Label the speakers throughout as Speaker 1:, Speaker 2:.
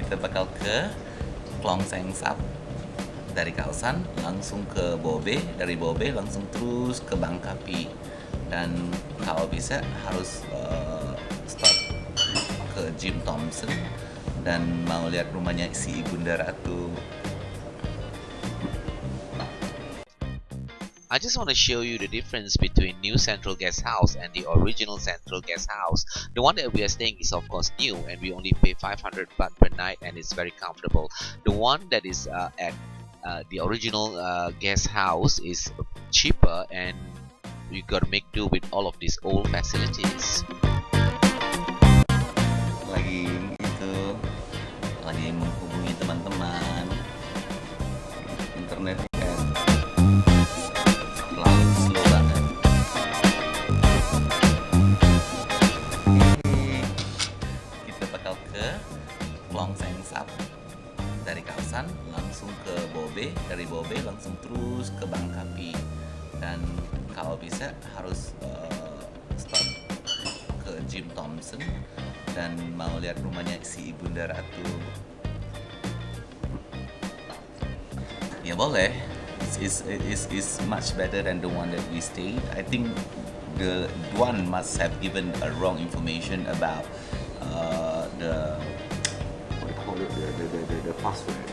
Speaker 1: kita bakal ke Khaosan dari Khaosan langsung ke Bobe, dari Bobe langsung terus ke Bangkapi, dan kalau bisa harus stop ke Jim Thompson dan mau lihat rumahnya si Ibunda Ratu.
Speaker 2: I just want to show you the difference between new Central Guest House and the original Central Guest House. The one that we are staying is of course new, and we only pay 500 baht per night, and it's very comfortable. The one that is at the original guest house is cheaper, and you gotta make do with all of these old facilities.
Speaker 1: Lagi menghubungi teman-teman, internet selalu slow banget. Kita bakal ke Khaosan dari Khaosan langsung ke Bobe, dari Bobe langsung terus ke Bangkapi, dan kalau bisa harus stop ke Jim Thompson dan mau lihat rumahnya si Ibunda Ratu. Ya boleh, it's much better than the one that we stayed. I think the one must have given a wrong information about the what do you call it, the password.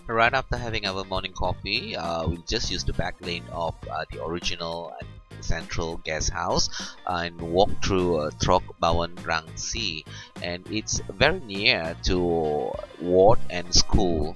Speaker 2: Right after having our morning coffee, we just use the back lane of the original Central Guest House and walk through Trok Bawan Rang Si, and it's very near to ward and school.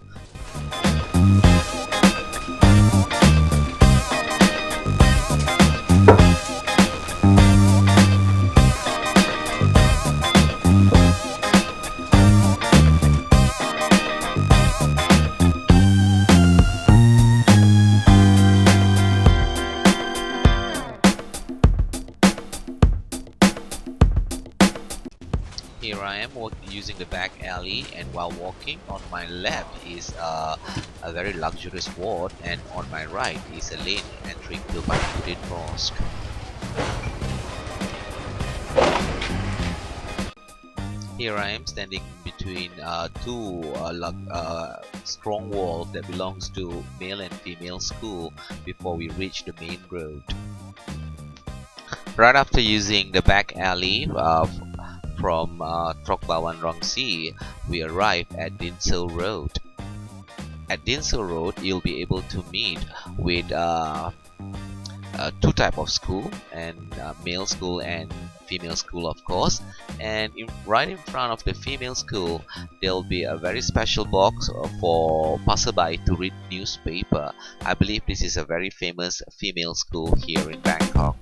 Speaker 2: Here I am using the back alley, and while walking, on my left is a very luxurious ward, and on my right is a lane entering to Pavillion Mosque. Here I am standing between two strong walls that belongs to male and female school before we reach the main road. Right after using the back alley from Trok Bawan Rang Si, we arrive at Dinsil Road. At Dinsil Road, you'll be able to meet with two type of school, and male school and female school, of course. And right in front of the female school, there'll be a very special box for passerby to read newspaper. I believe this is a very famous female school here in Bangkok.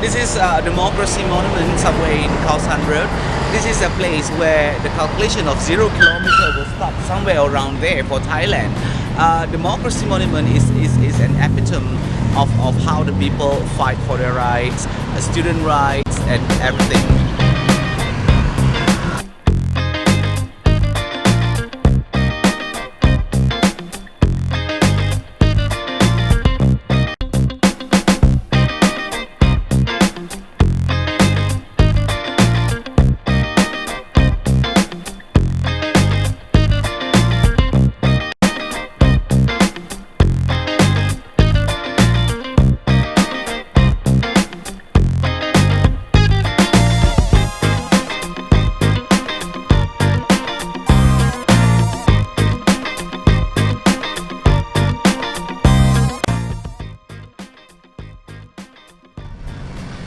Speaker 1: This is Democracy Monument somewhere in Khaosan Road. This is a place where the calculation of 0 kilometer will stop somewhere around there for Thailand. Democracy Monument is an epitome of how the people fight for their rights, student rights, and everything.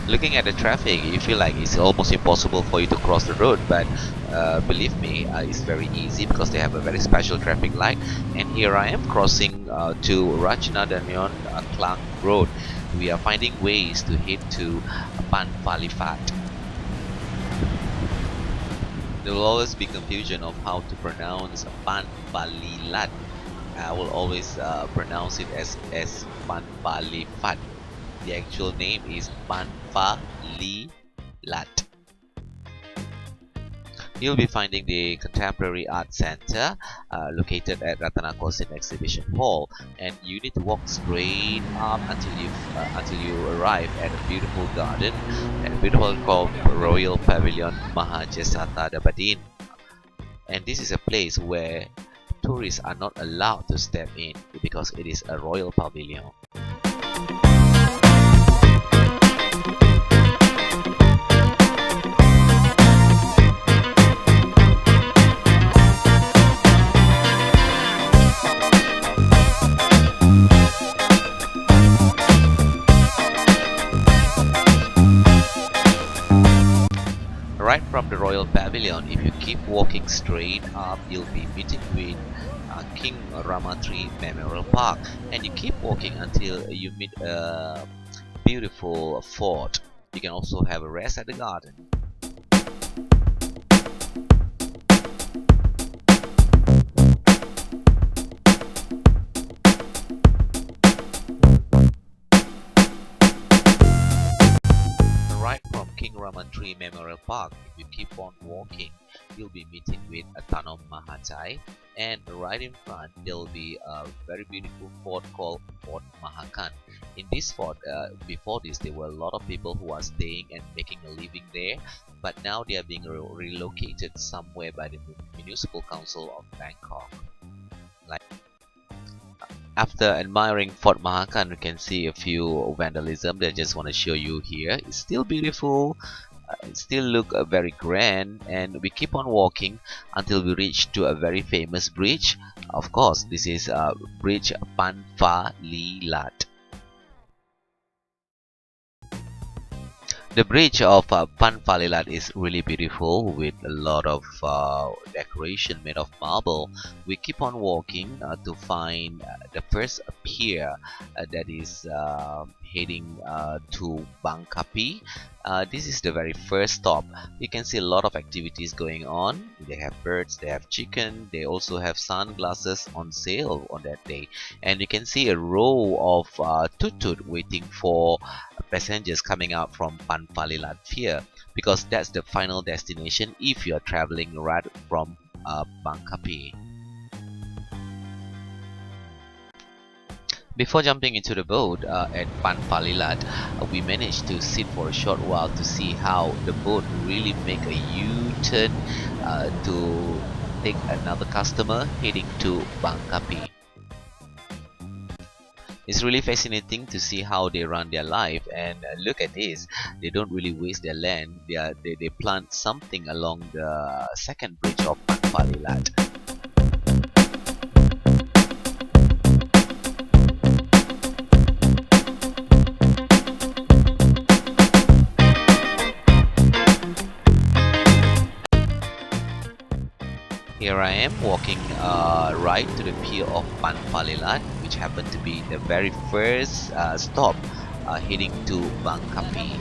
Speaker 2: Looking at the traffic, you feel like it's almost impossible for you to cross the road, but believe me, it's very easy because they have a very special traffic light. And here I am crossing to Ratchanadanion Klang Road. We are finding ways to head to Phan Fa Lilat. There will always be confusion of how to pronounce Phan Fa Lilat. I will always pronounce it as Phan Fa Lilat. The actual name is Phan Fa Lilat. You'll be finding the Contemporary Art Center located at Khaosan Exhibition Hall, and you need to walk straight up until you arrive at a beautiful garden, and a beautiful called Royal Pavilion Mahajasata Dabadin. And this is a place where tourists are not allowed to step in because it is a royal pavilion. Right from the Royal Pavilion, if you keep walking straight up, you'll be meeting with King Rama III Memorial Park, and you keep walking until you meet a beautiful fort. You can also have a rest at the garden. Right from King Rama III Memorial Park, if you keep on walking, you'll be meeting with Tanom Mahatai, and right in front there will be a very beautiful fort called Fort Mahakan. In this fort, before this, there were a lot of people who are staying and making a living there, but now they are being relocated somewhere by the Municipal Council of Bangkok. After admiring Fort Mahakan, you can see a few vandalism that I just want to show you here. It's still beautiful, it still look very grand, and we keep on walking until we reach to a very famous bridge. Of course, this is bridge Phan Fa Lilat. The bridge of Phan Fa Lilat is really beautiful with a lot of decoration made of marble. We keep on walking to find the first pier that is heading to Bangkapi. This is the very first stop. You can see a lot of activities going on. They have birds, they have chicken, they also have sunglasses on sale on that day. And you can see a row of tuk-tuk waiting for passengers coming out from Phan Fa Lilat Pier, because that's the final destination if you're traveling right from Bangkapi. Before jumping into the boat at Phan Fa Lilat, we managed to sit for a short while to see how the boat really make a U-turn to take another customer heading to Bangkapi. It's really fascinating to see how they run their life, and look at this, they don't really waste their land. They plant something along the second bridge of Phan Fa Lilat. Here I am walking right to the pier of Phan Fa Lilat, which happened to be the very first stop heading to Bangkapi.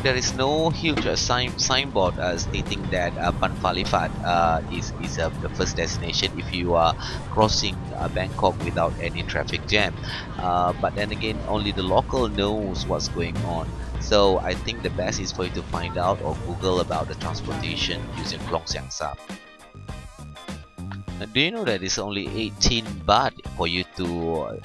Speaker 2: There is no huge signboard stating that Phan Fa Lilat is the first destination if you are crossing Bangkok without any traffic jam. But then again, only the local knows what's going on. So I think the best is for you to find out or Google about the transportation using Klong Siang Sap. Do you know that it's only 18 baht for you to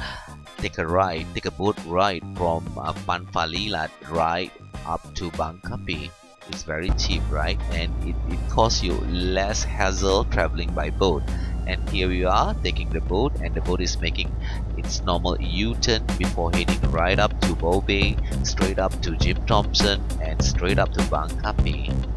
Speaker 2: take a boat ride from Phan Fa Lilat right up to Bangkapi? It's very cheap, right? And it costs you less hassle traveling by boat. And here we are taking the boat, and the boat is making its normal U-turn before heading right up to Bobe, straight up to Jim Thompson, and straight up to Bangkapi.